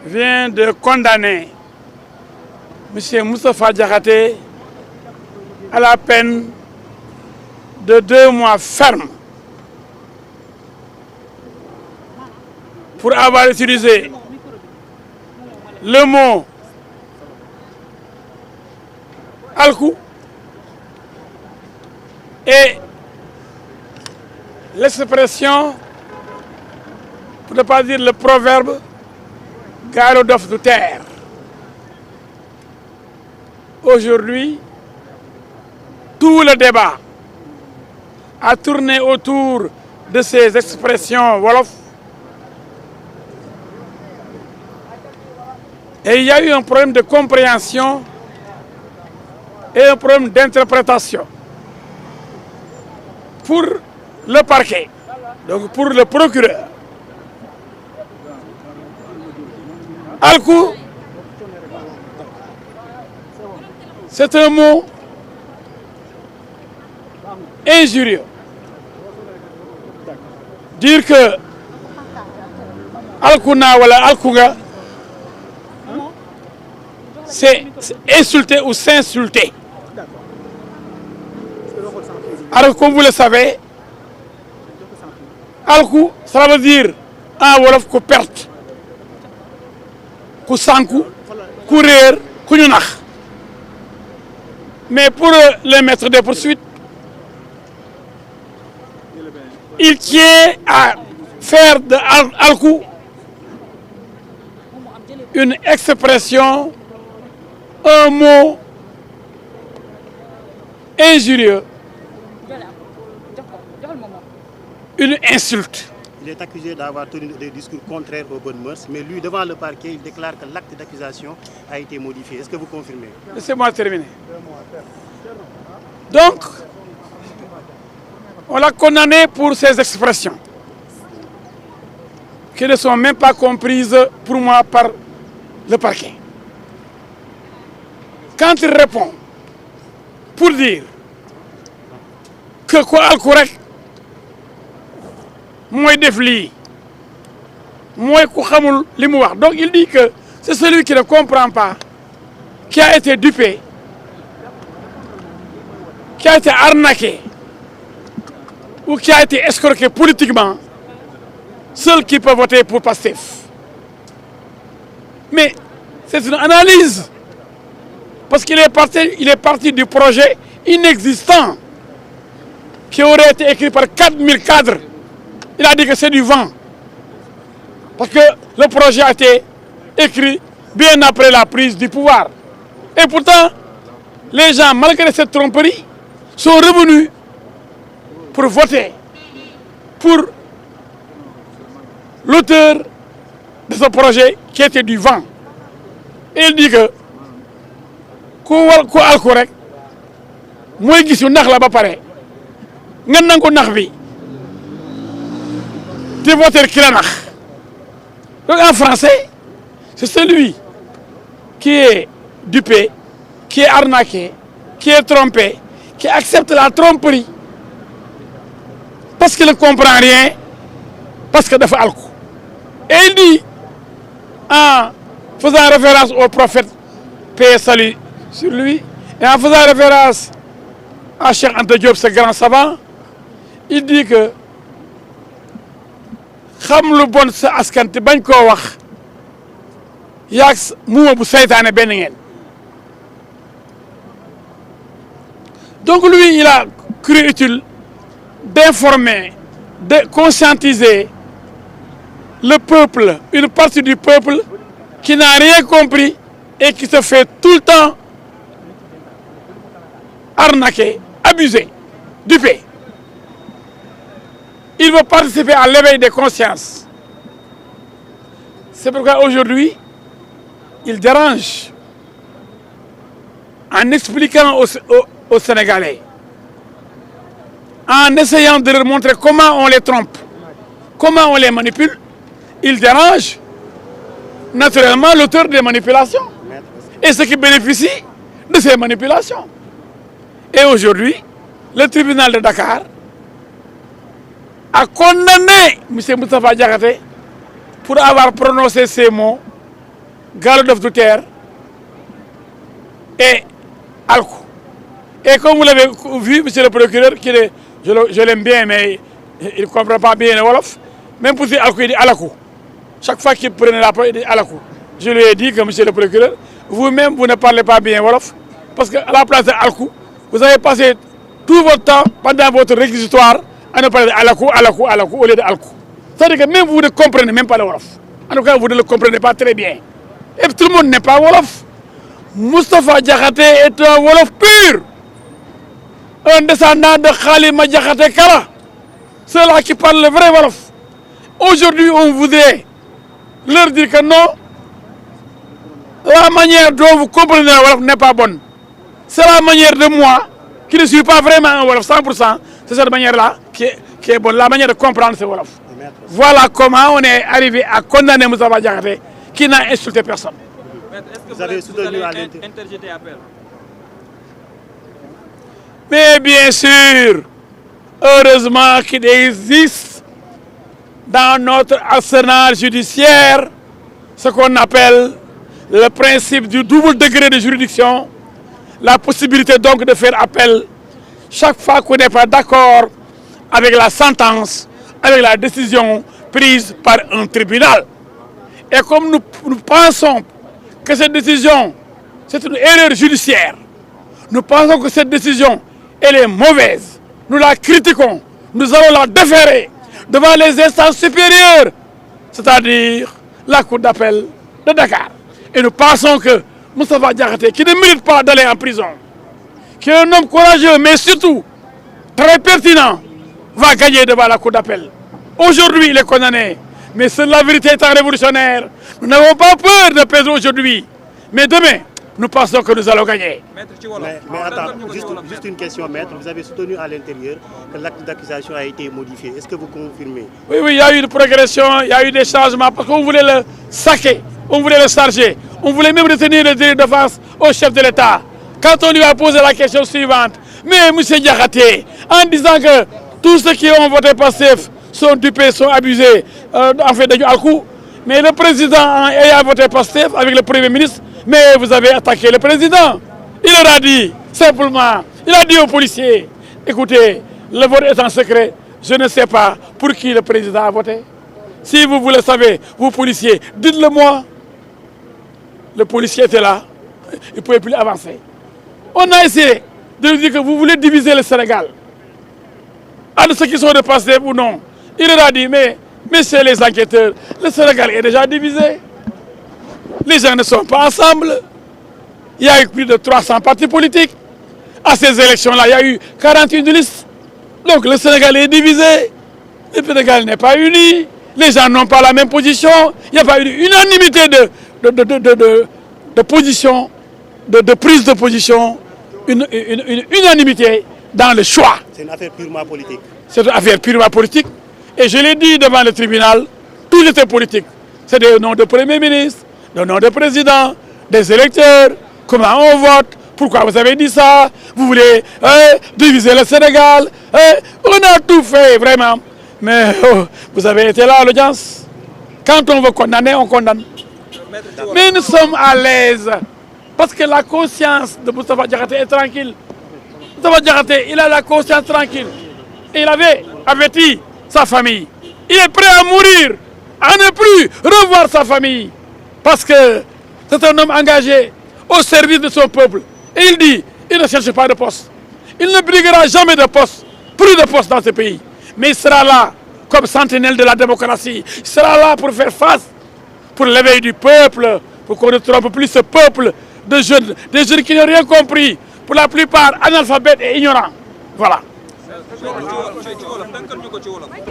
vient de condamner M. Moustapha Diakhaté à la peine de 2 mois ferme pour avoir utilisé le mot alku et l'expression, pour ne pas dire le proverbe, gaalu dof du terre. Aujourd'hui, tout le débat a tourné autour de ces expressions wolof. Et il y a eu un problème de compréhension et un problème d'interprétation pour le parquet, donc pour le procureur. Alku, c'est un mot injurieux. Dire que alkuna wala alkunga, c'est insulter ou s'insulter. Alors, comme vous le savez, alku, ça veut dire un wolof ku perte, ku sanku, ku réer, ku ñu nax. Mais pour le maître des poursuites, il tient à faire de alku une expression, un mot injurieux, une insulte. Il est accusé d'avoir tenu des discours contraires aux bonnes mœurs, mais lui, devant le parquet, il déclare que l'acte d'accusation a été modifié. Est-ce que vous confirmez? Laissez-moi terminer. Donc, on l'a condamné pour ces expressions qui ne sont même pas comprises pour moi par le parquet. Quand il répond pour dire que quoi alku rek mooy def lii mooy ku xamul li mu wax, donc il dit que c'est celui qui ne comprend pas, qui a été dupé, qui a été arnaqué ou qui a été escroqué politiquement, seul qui peut voter pour Pastef. Mais c'est une analyse, parce qu'il est parti du projet inexistant qui aurait été écrit par 4000 cadres. Il a dit que c'est du vent, parce que le projet a été écrit bien après la prise du pouvoir. Et pourtant, les gens, malgré cette tromperie, sont revenus pour voter pour l'auteur de ce projet qui était du vent. Et il dit que ku alku rek mooy gis yu nax la ba pare nga nangu nax bi te voter ki la nax. Donc en français, c'est celui qui est dupé, qui est arnaqué, qui est trompé, qui accepte la tromperie parce qu'il ne comprend rien, parce que dafa alku. Et il dit, en faisant référence au prophète, paix et salut sur lui, et en faisant référence à Cheikh Anta Diop, ce grand savant, il dit que xam lu bon sa askan te bañ koo wax yaag muuma bu seytaane benn ngeen. Donc lui, il a cru utile d'informer, de conscientiser le peuple, une partie du peuple qui n'a rien compris et qui se fait tout le temps arnaquer, abuser, duper. Il veut participer à l'éveil des consciences. C'est pourquoi aujourd'hui, il dérange en expliquant aux Sénégalais, en essayant de leur montrer comment on les trompe, comment on les manipule. Il dérange naturellement l'auteur des manipulations et ceux qui bénéficient de ces manipulations. Et aujourd'hui, le tribunal de Dakar a condamné M. Moustapha Diakhaté pour avoir prononcé ces mots, Gallo Dof du Terre et alku. Et comme vous l'avez vu, monsieur le procureur, je l'aime bien, mais il ne comprend pas bien le Wolof, même pour dire alku, il dit alaku. Chaque fois qu'il prenait la parole, il dit alaku. Je lui ai dit que, monsieur le procureur, vous-même, vous ne parlez pas bien Wolof, parce qu'à la place de alku, vous avez passé tout votre temps pendant votre réquisitoire à ne parler de alaku, alaku, alaku, au lieu de alku. C'est-à-dire que même vous ne comprenez même pas le Wolof. En tout cas, vous ne le comprenez pas très bien. Et tout le monde n'est pas Wolof. Moustapha Diakhaté est un Wolof pur. Un descendant de Khalima Diakhaté Kara. Ceux-là qui parlent le vrai Wolof. Aujourd'hui, on voudrait leur dire que non, la manière dont vous comprenez le Wolof n'est pas bonne. C'est la manière de moi, qui ne suis pas vraiment un Wolof 100%, c'est cette manière-là qui est bonne, la manière de comprendre ce Wolof. Voilà comment on est arrivé à condamner Moustapha Diakhaté, qui n'a insulté personne. Est-ce que vous avez soutenu à interjeter appel? Mais bien sûr, heureusement qu'il existe dans notre arsenal judiciaire ce qu'on appelle le principe du double degré de juridiction, la possibilité donc de faire appel chaque fois qu'on n'est pas d'accord avec la sentence, avec la décision prise par un tribunal. Et comme nous pensons que cette décision, c'est une erreur judiciaire, nous pensons que cette décision, elle est mauvaise, nous la critiquons, nous allons la déférer devant les instances supérieures, c'est-à-dire la Cour d'appel de Dakar. Et nous pensons que Moustapha Diakhaté, qui ne mérite pas d'aller en prison, qui est un homme courageux, mais surtout très pertinent, va gagner devant la Cour d'appel. Aujourd'hui, il est condamné. Mais c'est la vérité étant révolutionnaire. Nous n'avons pas peur de perdre aujourd'hui. Mais demain, nous pensons que nous allons gagner. Mais attends, juste une question, maître. Vous avez soutenu à l'intérieur que l'acte d'accusation a été modifié. Est-ce que vous confirmez? Oui, il y a eu une progression, il y a eu des changements, parce qu'on voulait le saquer, on voulait le charger, on voulait même retenir le délit d'offense au chef de l'État. Quand on lui a posé la question suivante, mais M. Diakhaté, en disant que tous ceux qui ont voté Pastef sont dupés, sont abusés, en fait, de Alkou, mais le président ayant voté Pastef avec le Premier ministre, mais vous avez attaqué le président. Il leur a dit, simplement, il a dit aux policiers, écoutez, le vote est en secret, je ne sais pas pour qui le président a voté. Si vous le savez, vous policiers, dites-le moi. Le policier était là, il ne pouvait plus avancer. On a essayé de lui dire que vous voulez diviser le Sénégal. Entre ceux qui sont de Pastef ou non. Il leur a dit, mais messieurs les enquêteurs, le Sénégal est déjà divisé. Les gens ne sont pas ensemble. Il y a eu plus de 300 partis politiques. À ces élections-là, il y a eu 41 listes. Donc le Sénégal est divisé. Le Sénégal n'est pas uni. Les gens n'ont pas la même position. Il n'y a pas eu unanimité de position, de prise de position, une unanimité dans le choix. C'est une affaire purement politique. C'est une affaire purement politique. Et je l'ai dit devant le tribunal, tout était politique. C'est des noms de Premier ministre, des noms de président, des électeurs, comment on vote, pourquoi vous avez dit ça, vous voulez diviser le Sénégal. On a tout fait, vraiment. Mais vous avez été là à l'audience. Quand on veut condamner, on condamne. Mais nous sommes à l'aise. Parce que la conscience de Moustapha Diakhaté est tranquille. Moustapha Diakhaté, il a la conscience tranquille. Et il avait averti sa famille. Il est prêt à mourir, à ne plus revoir sa famille. Parce que c'est un homme engagé au service de son peuple. Et il dit, il ne cherche pas de poste. Il ne briguera jamais de poste, plus de poste dans ce pays. Mais il sera là comme sentinelle de la démocratie. Il sera là pour faire face, pour l'éveil du peuple, pour qu'on ne trompe plus ce peuple de jeunes, des jeunes qui n'ont rien compris, pour la plupart analphabètes et ignorants. Voilà.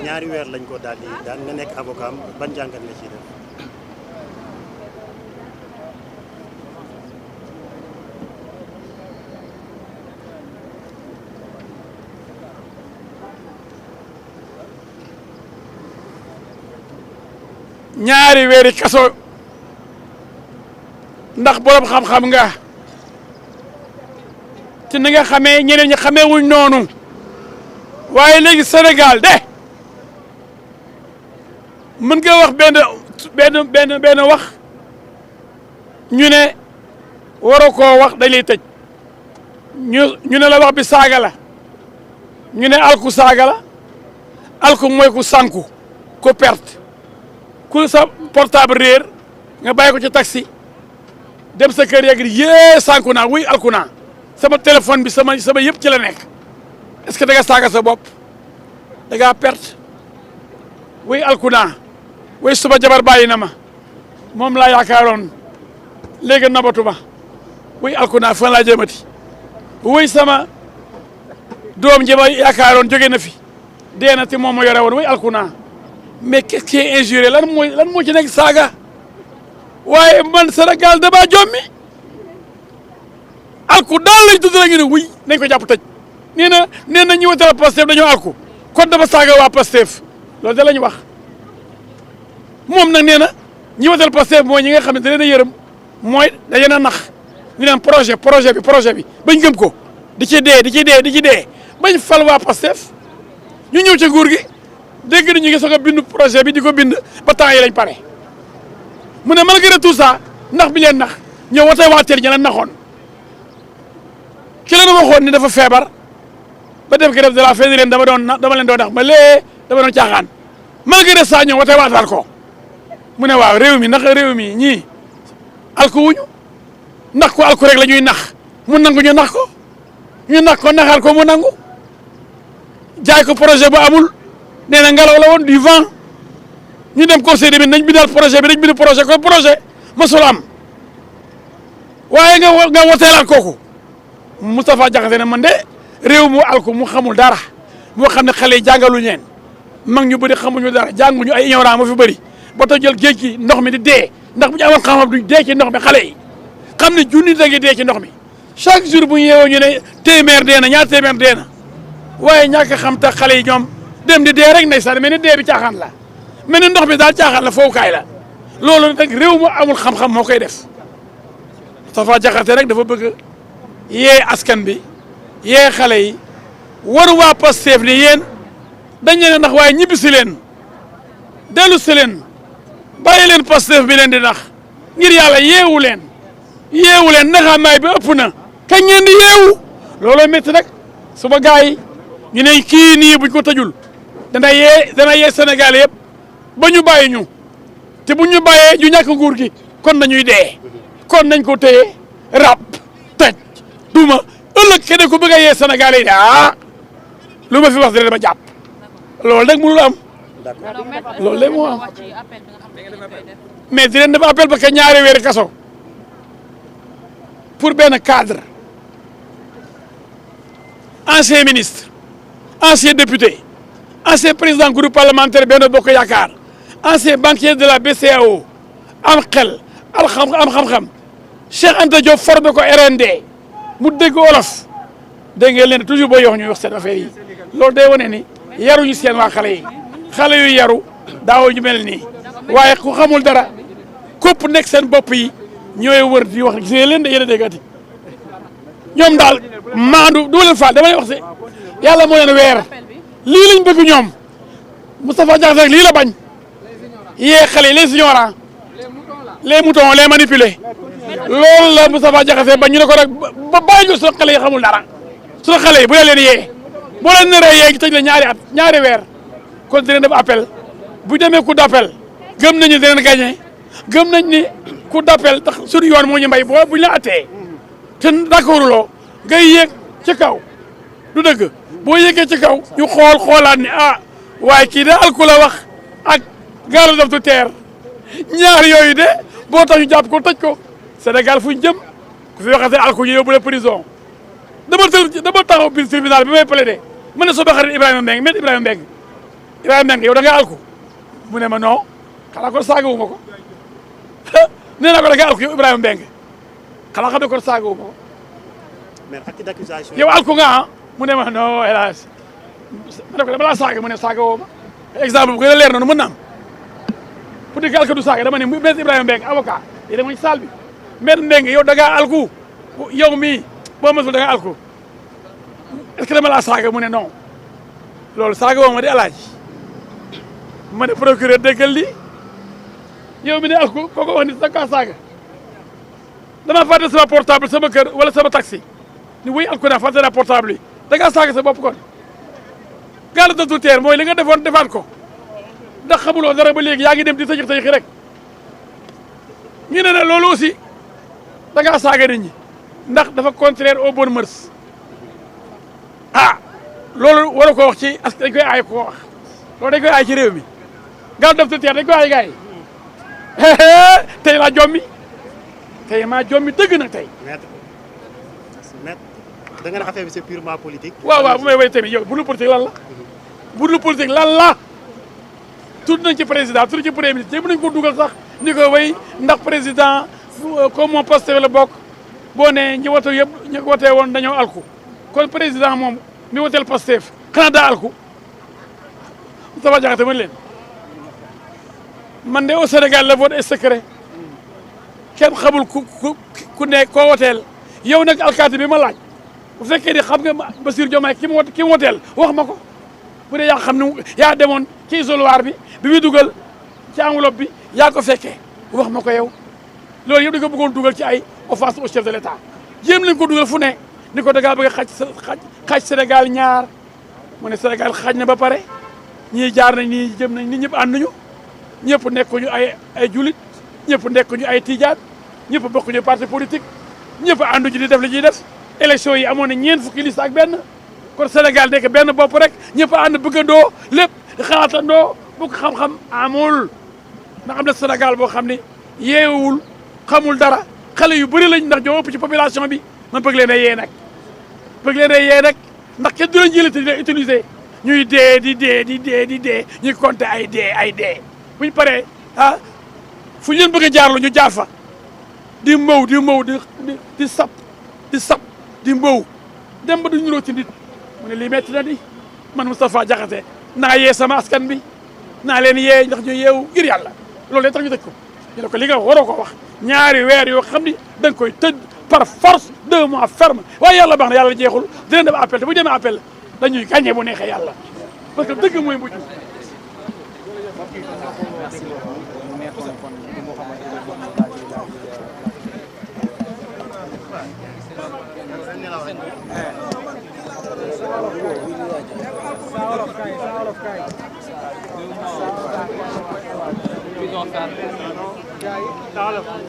ñaari weer lañ ko daal di daan nga nekk avocat ban jàngat la ci def. ñaari weeri kaso ndax borom xam-xam nga ci ni nga xamee ñeneen ñi xamee wuñ noonu waaye léegi Sénégal de mën nga wax benn benn wax ñu ne waroo koo wax dañ lay tëj ñu ne la wax bi saaga la ñu ne alku saaga la alku mooy ku sànku ku perte ku sa portable réer nga bàyyi ko ci taxi dem sa kër yegg yee sànku naa wuy alku naa sama téléphone bi sama yëpp ci la nekk est-ce que da nga saaga sa bopp da ngaa perte wuy alku naa wuy suba jabar bàyyi na ma moom laa yaakaaroon léegi nabatu ma wuy alku naa fan laa jëmati wuy sama doom ji ma yaakaaroon jóge na fi dee na te moom ma yore woon wuy alku naa mais qu'est-ce qui est injurié lan moo ci nekk saaga waaye man Sénégal dama jommi alku daal lañ tudd rek ñu ne wuy nañ ko jàpp tëj nee na ñi wotal Pastef dañoo alku kon dafa saaga waa Pastef loolu da lañu wax moom nag nee na ñi wotal Pastef mooy ñi nga xam ne da leen a yërëm mooy da leen a nax ñu naan projet bi bañ gëm ko di ci dee bañ fal waa Pastef ñu ñëw ci nguur gi dégg ni ñu ngi soog a bind projet bi di ko bind ba temps yi lañ pare mu ne malgré tout ça ndax bi leen nax ñëw wote waa teel ñi la naxoon ki leen waxoon ni dafa feebar ba def grève de la faim leen dama leen doon nax ma lee dama doon caaxaan malgré ça ñëw wote waatal ko mu ne waaw réew mi ndax réew mi ñii alku wuñu ndax ko alku rek la ñuy nax mu nangu ñu nax ko naxaat ko mu nangu jaay ko projet bu amul nee na ngelaw la woon du vent ñu dem conseil des ministres nañ bindal projet bi dañ bind projet ko projet masul am waaye nga woteelaat kooku Moustapha Diakhaté ne man de réew mu alku mu xamul dara moo xam ne xale yi jàngalu ñeen mag ñu bëri xamuñu dara jànguñu ay ignorant moo fi bëri ba tax jël géej gi ndox mi di dee ndax bu ñu amoon xam-xam duñ dee ci ndox mi xale yi xam ne junni da ngi dee ci ndox mi chaque jour bu ñu yeewoo ñu ne téeméer dee na ñaar téeméer dee na waaye ñàkk xam tax xale yi ñoom dem di dee rek ndeysaan mel ni dee bi caaxaan la mel ni ndox mi daal caaxaan la fowukaay la loolu nag réew mu amul xam-xam moo koy def Moustapha Diakhaté rek dafa bëgg yee askan bi yee xale yi waru waa Pastef ni yéen dañ leen ndax waaye ñibbi si leen dellu si leen bàyyi leen Pastef bi leen di nax ngir yàlla yeewu leen naxaamaay bi ëpp na kañ ngeen di yeewu looloo métti nag suba gars yi ñu ne kii nii buñ ko tëjul dana yee Sénégal yëpp ba ñu bàyyi ñu te bu ñu bàyyee ñu ñàkk nguur gi kon nañuy dee kon nañ ko téye rab tëj duma ëllëg keneen ku bëgg a yee Sénégal yi lu ma fi wax dina ma jàpp loolu nag mënul am loolu léegi moo am mais di leen def appel ba que ñaari weeri kaso pour benn cadre ancien ministre ancien député ancien président groupe parlementaire Benno Bokk Yaakaar ancien banquier de la BCEAO am xel am xam-xam Cheikh Anta Diop formé ko RND mu dégg wolof dégg ngeen leen toujours booy wax ñuy wax seen affaire yi loolu day wane ni yaruñu seen waa xale yi xale yu yaru daawoo ñu mel nii waaye ku xamul dara képp nekk seen bopp yi ñooy wër di wax gis leen de yéen a déggati ñoom daal maandu du leen faal dama lay wax si yàlla moo leen weer lii lañ bëgg ñoom Moustapha Diakhaté rek lii la bañ yee xale yi les ignorants les moutons les manipulés loolu la Moustapha Diakhaté bañ ñu ne ko rek ba bàyyi ñu suñu xale yi xamul dara suñu xale yi bu leen yee boo leen naree yee tëj la ñaari weer kon dinañ def appel bu demee coup d'appel gëm nañu dinañ gagné gëm nañ ni coup d'appel tax suñu yoon moo ñu mbay boo buñ la attee te d'accord loo ngay yéeg ci kaw du dëgg boo yéegee ci kaw ñu xoolaat ni waaye kii de alku la wax ak gaara daf tu teer ñaar yooyu de boo tax ñu jàpp ko tëj ko Sénégal fu ñu jëm ku fi waxate alku ñu yóbbu la prison dama taxaw biir tribunal bi may plaider ma ne sama xarit Ibrahima Mbengue met Ibrahima Mbengue yow da nga alku mu ne ma non xanaa kon saaga wu ma ko nee naa ko da nga alku yow Ibrahima Mbengue xanaa xam ne kon saaga wu ma ko mais acte d'accusation yow alku nga mu ne ma non hélas ma ne ko dama laa saaga mu ne saaga woo ma exemple bu gën a leer noonu mën na am pour dire que alku du saaga dama ne maître Ibrahima Mbengue avocat yi dama ci salle bi maître Mbengue yow da ngaa alku yow mii boo masul da ngaa alku est-ce que dama laa saaga mu ne non loolu saaga woo ma di alaaji ma ne procureur déggal li yow mi ne alku koo ko wax ni da nga kaa saaga damaa fàtte sama portable sama kër wala sama taxi ni wuy alku naa fàtte naa portable yi da ngaa saaga sa bopp kon gàll datu teer mooy li nga defoon defaat ko ndax xamuloo dara ba léegi yaa ngi dem di tëjëx tëjëxi rek ñu ne loolu aussi da ngaa saaga nit ñi ndax dafa contraire aux bonnes mœurs ah loolu war a ko wax ci dañ koy aay ko wax loolu dañ koy aay ci réew mi gàll datu teer dañ koy aay gars yi tey laa jommi tey maa jommi dëgg nag tey. maître da nga ne affaire bi c'est purement politique. waaw bu may way tamit yow bu dul politique lan la. bu dul politique lan la. tudd nañ ci président tudd ci premier ministre jéem nañ ko dugal sax ni ko way ndax président comme moom Pastef la bokk boo nee ñi wote yëpp ñi ko wotee woon dañoo alku kon président moom mi woteel Pastef xanaa daa alku Moustapha Diakhaté man leen man de au Sénégal le vote est secret kenn xamul ku ne koo woteel yow nag alkaati bi ma laaj bu fekkee ni xam nga Bassirou Diomaye ki mu woteel wax ma ko bu dee yaa xam ne yaa demoon ci isoloir bi muy dugal ci enveloppe bi yaa ko fekkee wax ma ko yow loolu yëpp da nga bëggoon dugal ci ay offense au chef de l'État jéem lañ ko dugal fu ne ni ko da ngaa bëgg a xaj Sénégal ñaar mu ne Sénégal xaj na ba pare ñii jaar nañ nii jëm nañ nit ñëpp ànduñu ñëpp nekkuñu ay julit ñëpp nekkuñu ay tijaan ñëpp bokkuñu parti politique ñëpp ànduñu di def li ñuy def élection yi amoon na ñeent fukki liste ak benn kon Sénégal nekk benn bopp rek ñëpp ànd bëggandoo lépp di xalaatandoo bu ko xam-xam amul ndax am na Sénégal boo xam ne yeewul xamul dara xale yu bëri lañ ndax ñoo ëpp ci population bi man bëgg leen a yee nag ndax kenn du leen jëlee te di leen utiliser ñuy dee di dee ñuy compter ay dee buñ paree fu ñu leen bëgg a jaarlu ñu jaar fa di mbow di sap di mbow dem ba du ñuroo ci nit mu ne lii metti na di man Moustapha Diakhaté naa yee sama askan bi naa leen yee ndax ñu yeewu ngir yàlla loolu lay tax ñu tëj ko ñu ne ko li nga waroo ko wax ñaari weer yoo xam ni da nga koy tëj par force 2 mois ferme waaye yàlla baax na yàlla jeexul dina dem appel te bu ñu demee appel dañuy gagné bu neexee yàlla parce que dëgg mooy mujj.